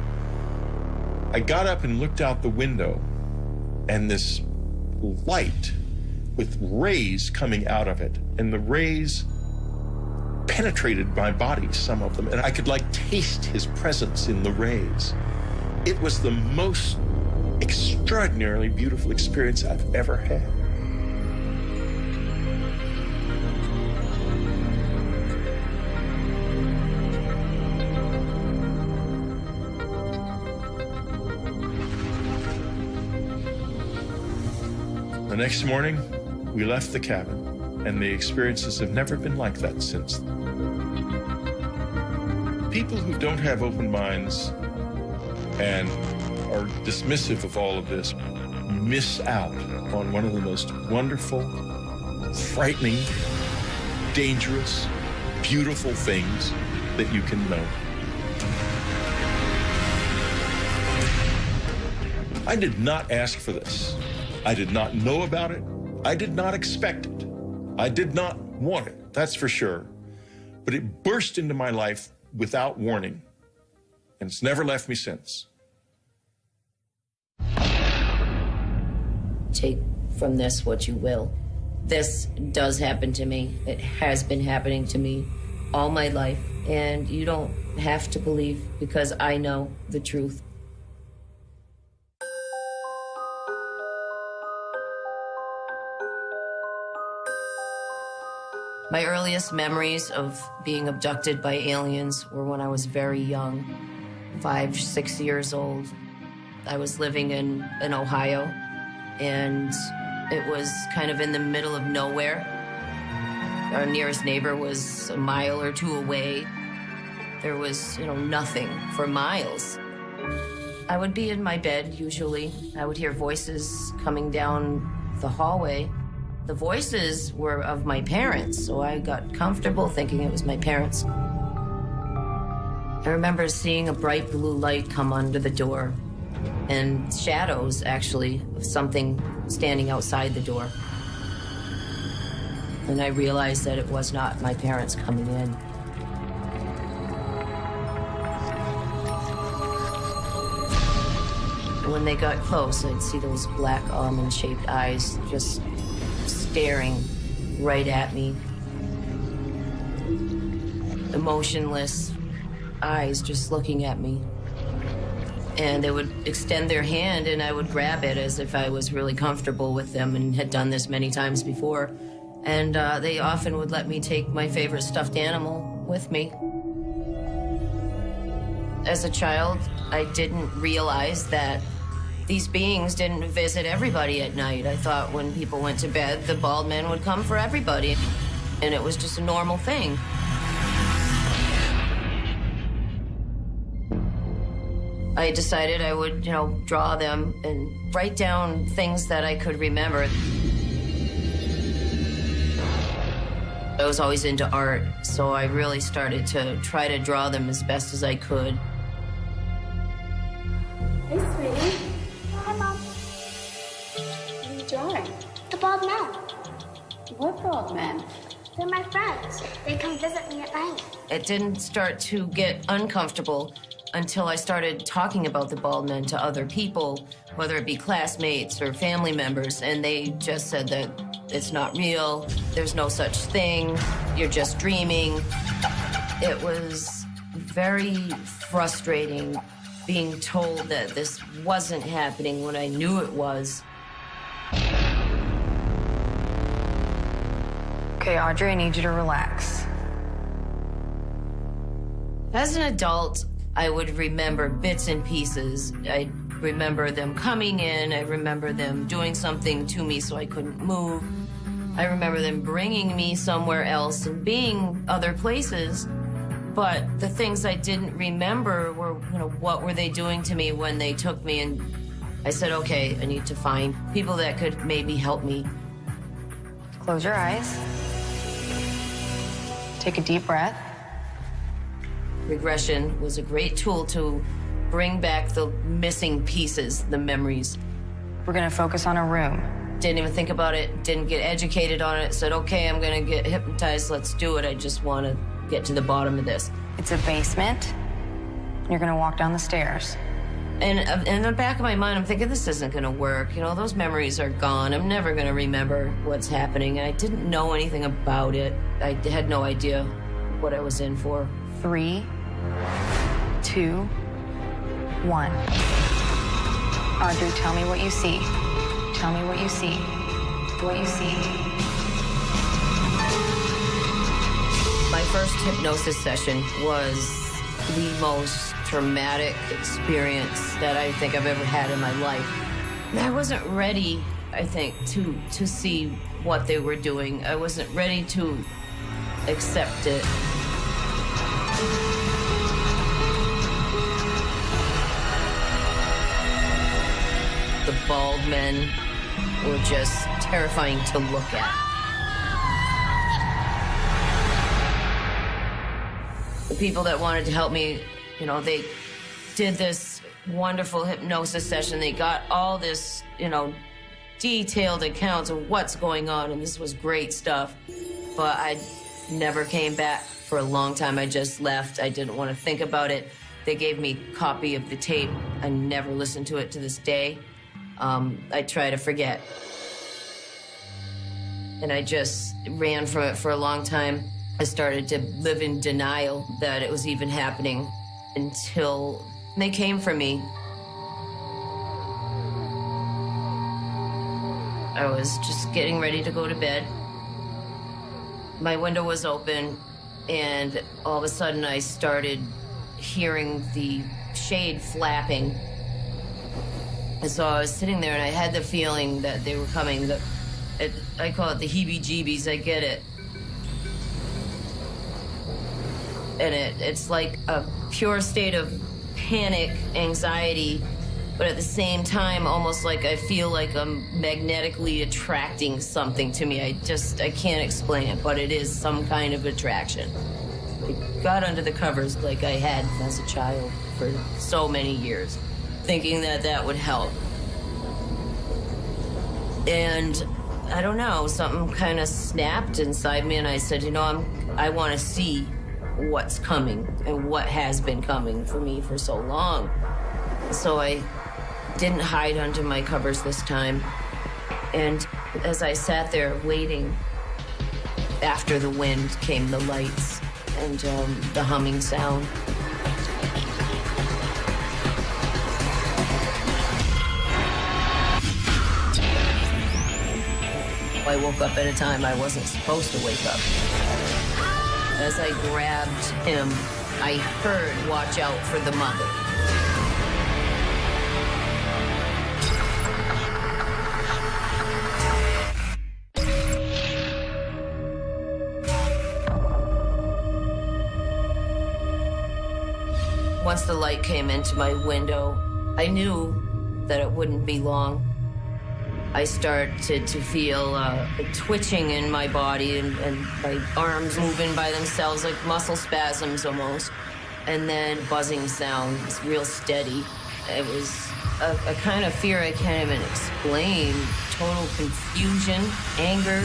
I got up and looked out the window, and this light with rays coming out of it, and the rays penetrated my body, some of them, and I could like taste his presence in the rays. It was the most extraordinarily beautiful experience I've ever had. The next morning, we left the cabin, and the experiences have never been like that since then. People who don't have open minds and are dismissive of all of this miss out on one of the most wonderful, frightening, dangerous, beautiful things that you can know. I did not ask for this. I did not know about it. I did not expect it. I did not want it, that's for sure. But it burst into my life without warning, and it's never left me since. Take from this what you will. This does happen to me. It has been happening to me all my life, and you don't have to believe because I know the truth. My earliest memories of being abducted by aliens were when I was very young, 5, 6 years old. I was living in Ohio, and it was kind of in the middle of nowhere. Our nearest neighbor was a mile or two away. There was, nothing for miles. I would be in my bed, usually. I would hear voices coming down the hallway. The voices were of my parents, so I got comfortable thinking it was my parents. I remember seeing a bright blue light come under the door, and shadows, actually, of something standing outside the door. And I realized that it was not my parents coming in. When they got close, I'd see those black almond-shaped eyes just staring right at me. Emotionless eyes just looking at me. And they would extend their hand and I would grab it as if I was really comfortable with them and had done this many times before. And they often would let me take my favorite stuffed animal with me. As a child, I didn't realize that these beings didn't visit everybody at night. I thought when people went to bed, the bald man would come for everybody. And it was just a normal thing. I decided I would, draw them and write down things that I could remember. I was always into art, so I really started to try to draw them as best as I could. Hey, sweetie. Hi, Mom. What are you drawing? The bald men. What bald men? They're my friends. They come visit me at night. It didn't start to get uncomfortable until I started talking about the bald men to other people, whether it be classmates or family members, and they just said that it's not real, there's no such thing, you're just dreaming. It was very frustrating being told that this wasn't happening when I knew it was. Okay, Audrey, I need you to relax. As an adult, I would remember bits and pieces. I remember them coming in. I remember them doing something to me so I couldn't move. I remember them bringing me somewhere else and being other places. But the things I didn't remember were, what were they doing to me when they took me? And I said, okay, I need to find people that could maybe help me. Close your eyes. Take a deep breath. Regression was a great tool to bring back the missing pieces, the memories. We're gonna focus on a room. Didn't even think about it, didn't get educated on it, said, okay, I'm gonna get hypnotized, let's do it. I just wanna get to the bottom of this. It's a basement. You're gonna walk down the stairs. And in the back of my mind, I'm thinking, this isn't gonna work. Those memories are gone. I'm never gonna remember what's happening. And I didn't know anything about it. I had no idea what I was in for. 3, 2, 1. Audrey, tell me what you see. Tell me what you see. What you see. My first hypnosis session was the most traumatic experience that I think I've ever had in my life. And I wasn't ready, I think, to see what they were doing. I wasn't ready to accept it. The bald men were just terrifying to look at. The people that wanted to help me, they did this wonderful hypnosis session. They got all this, detailed accounts of what's going on, and this was great stuff. But I never came back for a long time. I just left. I didn't want to think about it. They gave me a copy of the tape. I never listened to it to this day. I try to forget. And I just ran from it for a long time. I started to live in denial that it was even happening until they came for me. I was just getting ready to go to bed. My window was open, and all of a sudden I started hearing the shade flapping. And so I was sitting there, and I had the feeling that they were coming. I call it the heebie-jeebies. I get it. And it's like a pure state of panic, anxiety, but at the same time, almost like I feel like I'm magnetically attracting something to me. I can't explain it, but it is some kind of attraction. I got under the covers like I had as a child for so many years, thinking that that would help. And I don't know, something kind of snapped inside me, and I said, I want to see what's coming and what has been coming for me for so long. So I didn't hide under my covers this time. And as I sat there waiting, after the wind came the lights and the humming sound. I woke up at a time I wasn't supposed to wake up. As I grabbed him, I heard, "Watch out for the mother." Once the light came into my window, I knew that it wouldn't be long. I started to feel twitching in my body and my arms moving by themselves, like muscle spasms almost. And then buzzing sound, it's real steady. It was a kind of fear I can't even explain. Total confusion, anger,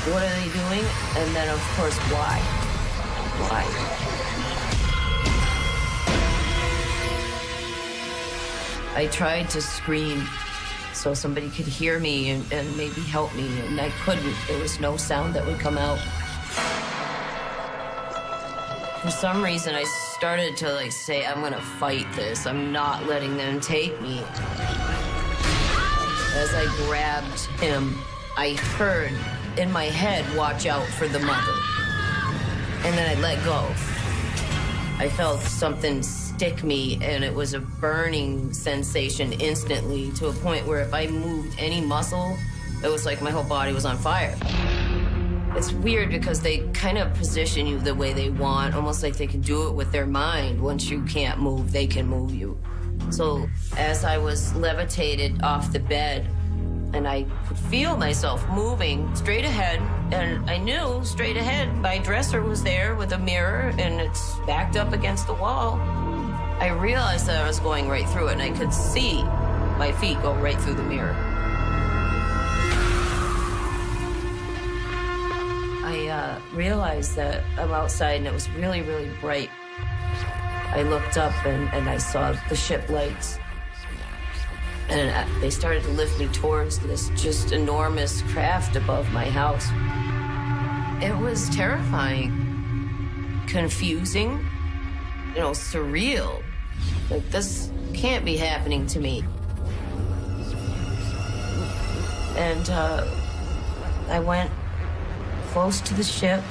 what are they doing? And then, of course, why? Why? I tried to scream so somebody could hear me and maybe help me, and I couldn't. There was no sound that would come out. For some reason, I started to say, I'm gonna fight this. I'm not letting them take me. As I grabbed him, I heard in my head, "Watch out for the mother." And then I let go. I felt something stick me, and it was a burning sensation instantly, to a point where if I moved any muscle, it was like my whole body was on fire. It's weird because they kind of position you the way they want, almost like they can do it with their mind. Once you can't move, they can move you. So as I was levitated off the bed, and I could feel myself moving straight ahead, and I knew straight ahead my dresser was there with a mirror, and it's backed up against the wall. I realized that I was going right through it, and I could see my feet go right through the mirror. I realized that I'm outside, and it was really, really bright. I looked up, and I saw the ship lights. And they started to lift me towards this just enormous craft above my house. It was terrifying, confusing, surreal. Like, this can't be happening to me. And I went close to the ship.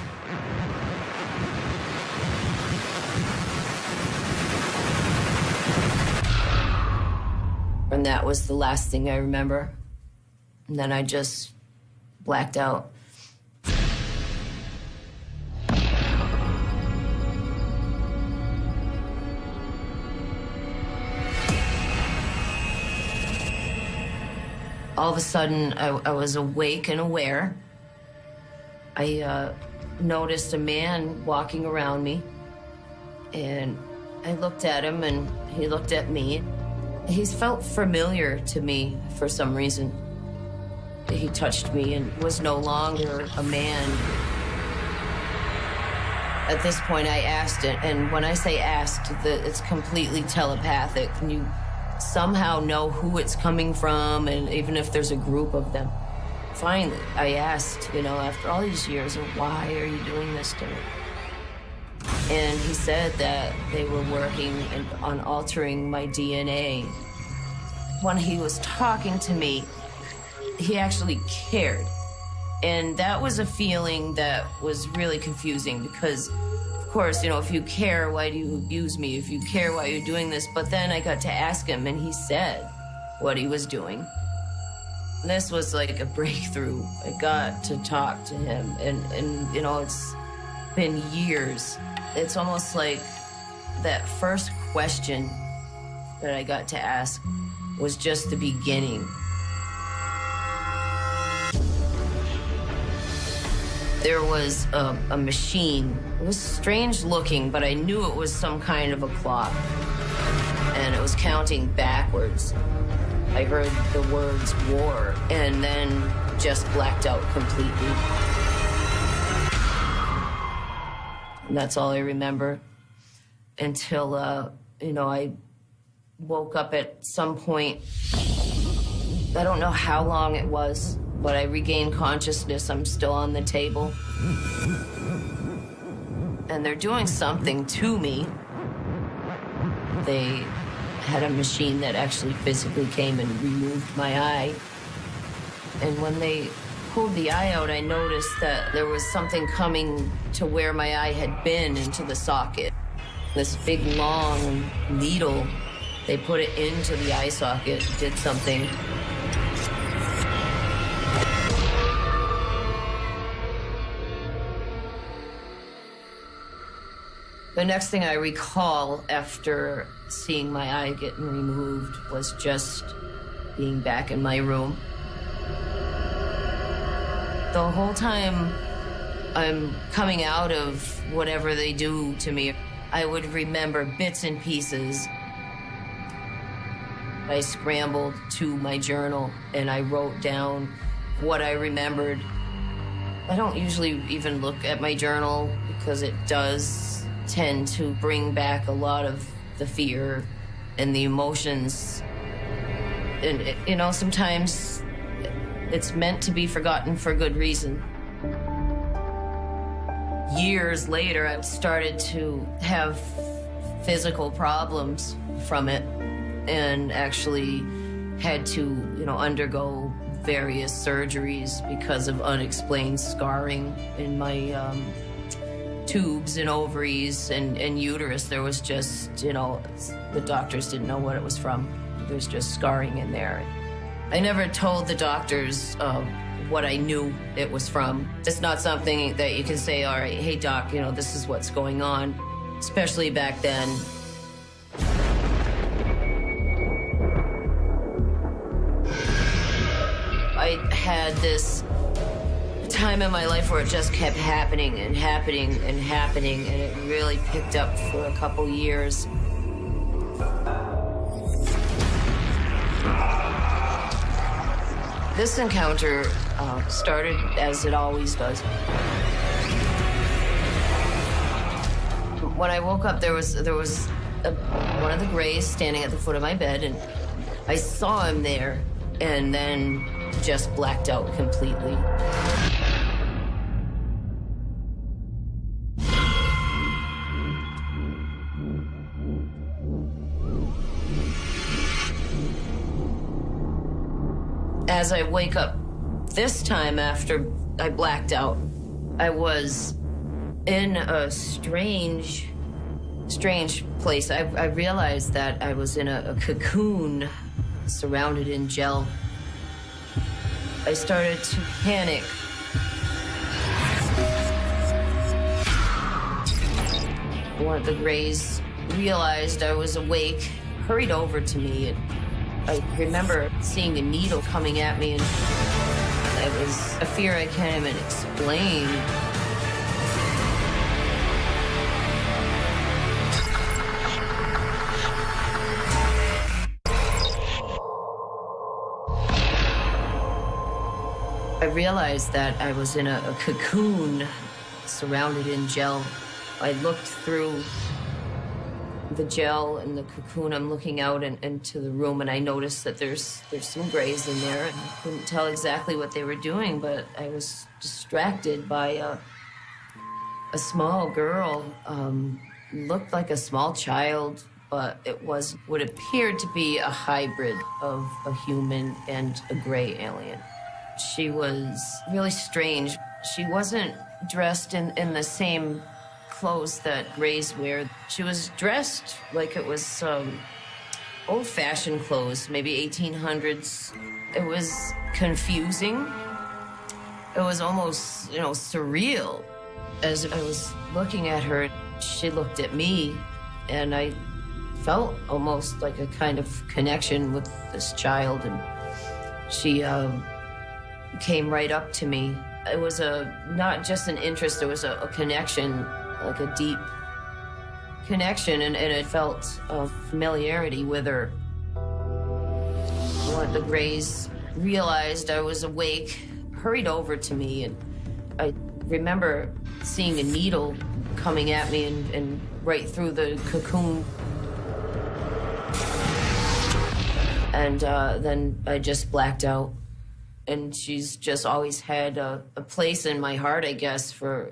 And that was the last thing I remember. And then I just blacked out. All of a sudden, I was awake and aware. I noticed a man walking around me, and I looked at him, and he looked at me. He's felt familiar to me for some reason. He touched me and was no longer a man. At this point, I asked it, and when I say asked, it's completely telepathic, and you somehow know who it's coming from, and even if there's a group of them. Finally, I asked, after all these years, why are you doing this to me? And he said that they were working on altering my DNA. When he was talking to me, he actually cared. And that was a feeling that was really confusing because, of course, if you care, why do you abuse me? If you care, why are you doing this? But then I got to ask him, and he said what he was doing. This was like a breakthrough. I got to talk to him, and it's been years. It's almost like that first question that I got to ask was just the beginning. There was a machine. It was strange looking, but I knew it was some kind of a clock. And it was counting backwards. I heard the words war, and then just blacked out completely. And that's all I remember until, I woke up at some point. I don't know how long it was, but I regained consciousness. I'm still on the table. And they're doing something to me. They had a machine that actually physically came and removed my eye. And when they pulled the eye out, I noticed that there was something coming to where my eye had been into the socket. This big, long needle, they put it into the eye socket, did something. The next thing I recall after seeing my eye getting removed was just being back in my room. The whole time I'm coming out of whatever they do to me, I would remember bits and pieces. I scrambled to my journal and I wrote down what I remembered. I don't usually even look at my journal because it does tend to bring back a lot of the fear and the emotions. And, sometimes it's meant to be forgotten for good reason. Years later, I started to have physical problems from it and actually had to, undergo various surgeries because of unexplained scarring in my tubes and ovaries and uterus. There was just, the doctors didn't know what it was from. There's just scarring in there. I never told the doctors what I knew it was from. It's not something that you can say, all right, hey doc, this is what's going on, especially back then. I had this time in my life where it just kept happening and happening and happening, and it really picked up for a couple years. This encounter started as it always does. When I woke up, there was one of the Greys standing at the foot of my bed, and I saw him there, and then just blacked out completely. As I wake up this time after I blacked out, I was in a strange place. I realized that I was in a cocoon surrounded in gel. I started to panic. One of the Greys realized I was awake, hurried over to me, and I remember seeing a needle coming at me, and it was a fear I can't even explain. I realized that I was in a cocoon surrounded in gel. I looked through the gel and the cocoon. I'm looking out into the room, and I noticed that there's some grays in there, and I couldn't tell exactly what they were doing, but I was distracted by a small girl. Looked like a small child, but it was what appeared to be a hybrid of a human and a gray alien. She was really strange. She wasn't dressed in the same clothes that grays wear. She was dressed like it was old-fashioned clothes, maybe 1800s. It was confusing. It was almost, surreal. As I was looking at her, she looked at me, and I felt almost like a kind of connection with this child, and she came right up to me. It was not just an interest, it was a connection, like a deep connection, and it felt a familiarity with her. One of the grays realized I was awake, hurried over to me, and I remember seeing a needle coming at me and right through the cocoon. And then I just blacked out. And she's just always had a place in my heart, I guess, for,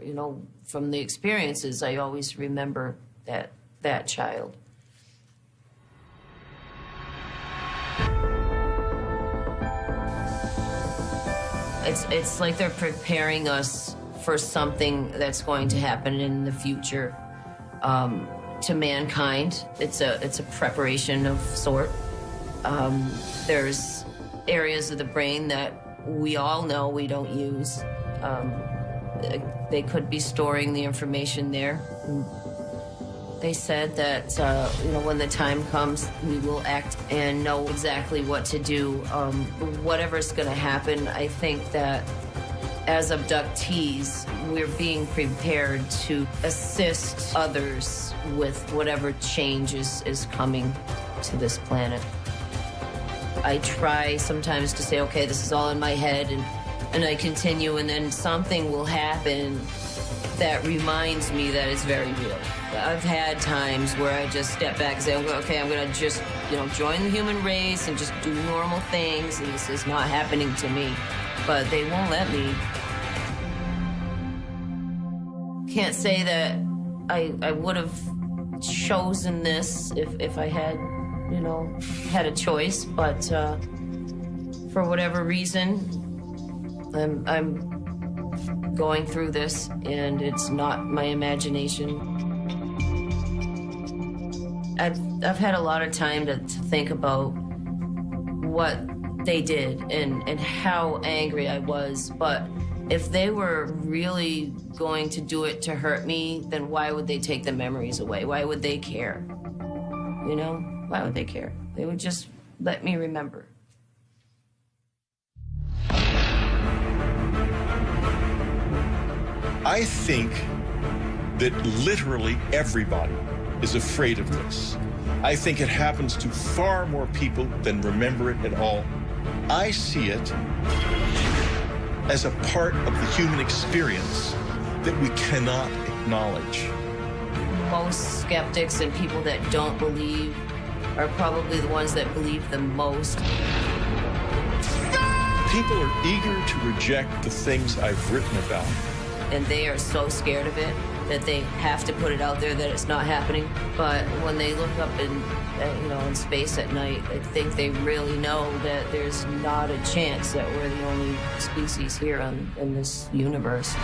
from the experiences. I always remember that child. It's like they're preparing us for something that's going to happen in the future to mankind. It's a preparation of sort. There's areas of the brain that we all know we don't use. They could be storing the information there. They said that, when the time comes, we will act and know exactly what to do. Whatever's going to happen, I think that as abductees, we're being prepared to assist others with whatever change is coming to this planet. I try sometimes to say, okay, this is all in my head, and I continue, and then something will happen that reminds me that it's very real. I've had times where I just step back and say, okay, I'm going to just, join the human race and just do normal things, and this is not happening to me. But they won't let me. Can't say that I would have chosen this if I had, had a choice, but for whatever reason, I'm going through this, and it's not my imagination. I've had a lot of time to think about what they did and how angry I was, but if they were really going to do it to hurt me, then why would they take the memories away? Why would they care? Why would they care? They would just let me remember. I think that literally everybody is afraid of this. I think it happens to far more people than remember it at all. I see it as a part of the human experience that we cannot acknowledge. Most skeptics and people that don't believe are probably the ones that believe the most. People are eager to reject the things I've written about. And they are so scared of it that they have to put it out there that it's not happening. But when they look up in space at night, I think they really know that there's not a chance that we're the only species here in this universe.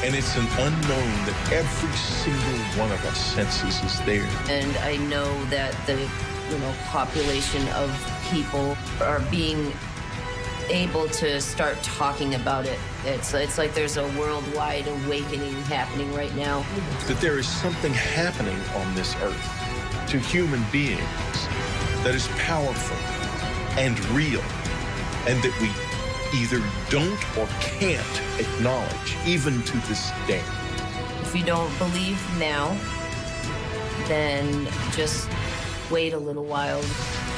And it's an unknown that every single one of us senses is there. And I know that the population of people are being able to start talking about it. It's like there's a worldwide awakening happening right now. That there is something happening on this earth to human beings that is powerful and real, and that we either don't or can't acknowledge, even to this day. If you don't believe now, then just wait a little while,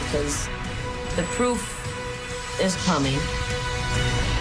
because the proof is coming. Bye.